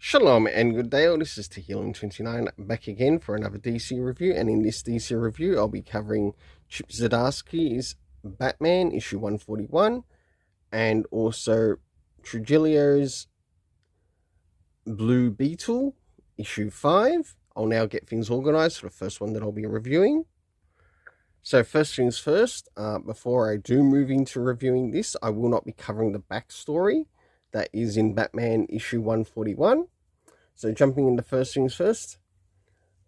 Shalom and good day all, this is Healing29 back again for another DC review, and in this DC review I'll be covering Chip Zdarsky's Batman issue 141 and also Trujillo's Blue Beetle issue 5. I'll now get things organized for the first one that I'll be reviewing. So first things first, before I do move into reviewing this, I will not be covering the backstory that is in Batman issue 141. So jumping into first things first,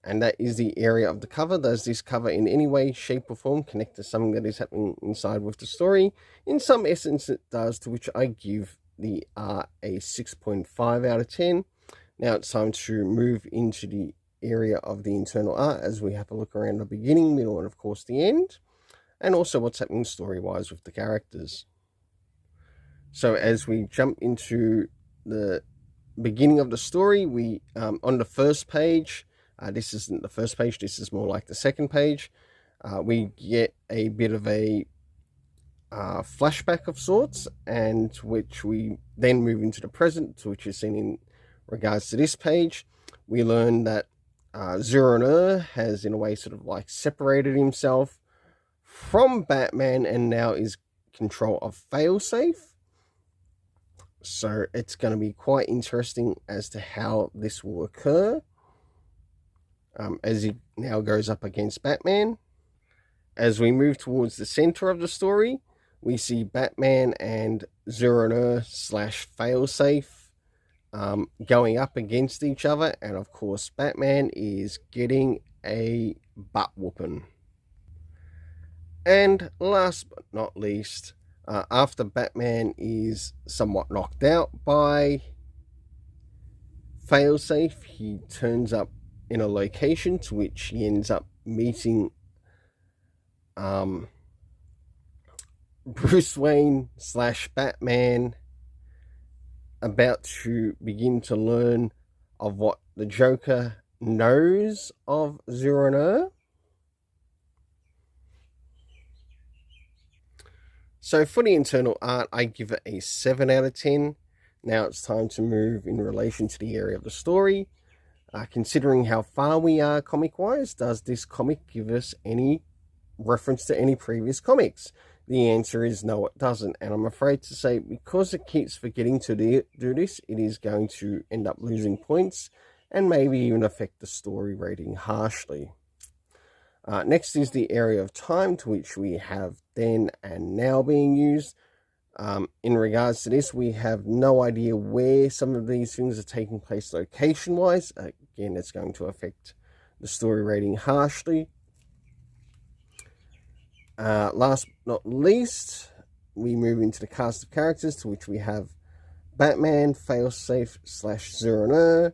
and that is the area of the cover. Does this cover in any way, shape or form connect to something that is happening inside with the story? In some essence it does, to which I give the art a 6.5 out of 10. Now it's time to move into the area of the internal art as we have a look around the beginning, middle and of course the end, and also what's happening story-wise with the characters. So as we jump into the beginning of the story, we on the first page, this isn't the first page, this is more like the second page, we get a bit of a flashback of sorts, and which we then move into the present, which is seen in regards to this page. We learn that Zero has in a way sort of like separated himself from Batman and now is control of Failsafe. So it's going to be quite interesting as to how this will occur as he now goes up against Batman. As we move towards the center of the story, we see Batman and Zero slash Failsafe going up against each other, and of course Batman is getting a butt whooping. And last but not least, after Batman is somewhat knocked out by Failsafe, he turns up in a location to which he ends up meeting Bruce Wayne slash Batman, about to begin to learn of what the Joker knows of Zero. So for the internal art, I give it a 7 out of 10. Now it's time to move in relation to the area of the story. Considering how far we are comic-wise, does this comic give us any reference to any previous comics? The answer is no, it doesn't. And I'm afraid to say, because it keeps forgetting to do this, it is going to end up losing points and maybe even affect the story rating harshly. Next is the area of time, to which we have then and now being used. In regards to this, we have no idea where some of these things are taking place location-wise. Again, it's going to affect the story rating harshly. Last but not least, we move into the cast of characters, to which we have Batman, Failsafe slash Zero.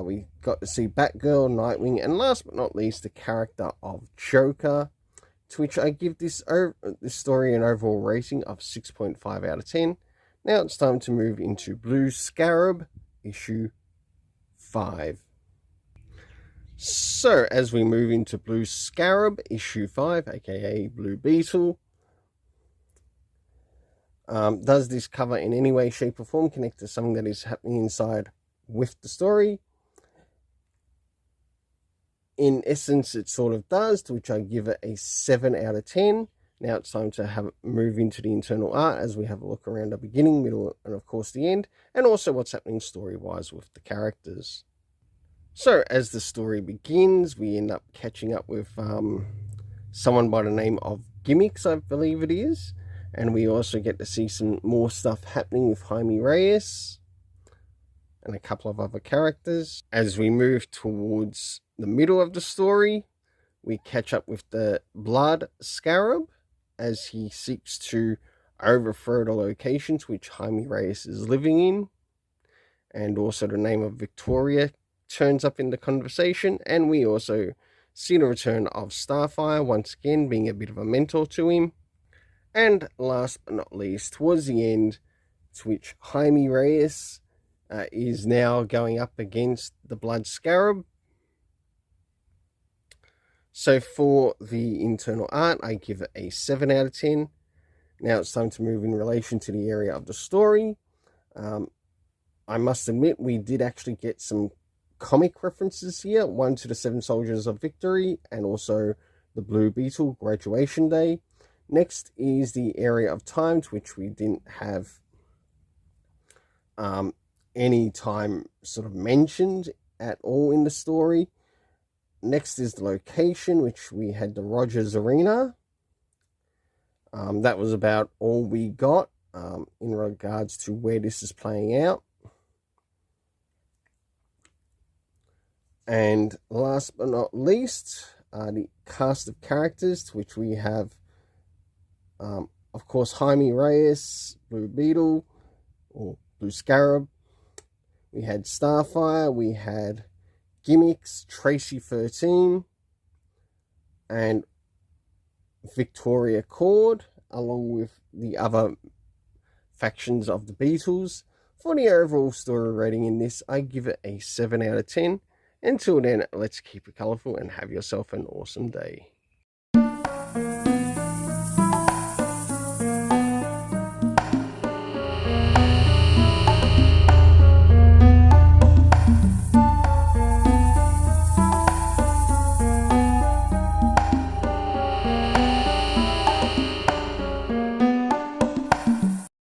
We got to see Batgirl, Nightwing, and last but not least, the character of Joker, to which I give this story an overall rating of 6.5 out of 10. Now it's time to move into Blue Scarab, issue 5. So, as we move into Blue Scarab, issue 5, aka Blue Beetle, does this cover in any way, shape or form connect to something that is happening inside with the story? In essence, it sort of does, to which I give it a 7 out of 10. Now it's time to move into the internal art as we have a look around the beginning, middle, and of course the end, and also what's happening story-wise with the characters. So, as the story begins, we end up catching up with someone by the name of Gimmicks, I believe it is, and we also get to see some more stuff happening with Jaime Reyes and a couple of other characters. As we move towards the middle of the story, we catch up with the Blood Scarab as he seeks to overthrow the locations which Jaime Reyes is living in, and also the name of Victoria turns up in the conversation, and we also see the return of Starfire, once again being a bit of a mentor to him. And last but not least, towards the end, to which Jaime Reyes is now going up against the Blood Scarab. So for the internal art, I give it a 7 out of 10. Now it's time to move in relation to the area of the story. I must admit, we did actually get some comic references here. One to the Seven Soldiers of Victory and also the Blue Beetle Graduation Day. Next is the Area of Time, to which we didn't have any time sort of mentioned at all in the story. Next is the location, which we had the Rogers Arena. That was about all we got in regards to where this is playing out. And last but not least, the cast of characters, to which we have, of course, Jaime Reyes, Blue Beetle, or Blue Scarab. We had Starfire, we had Gimmicks, Tracy 13, and Victoria Cord, along with the other factions of the Beatles. For the overall story rating in this, I give it a 7 out of 10. Until then, let's keep it colourful and have yourself an awesome day.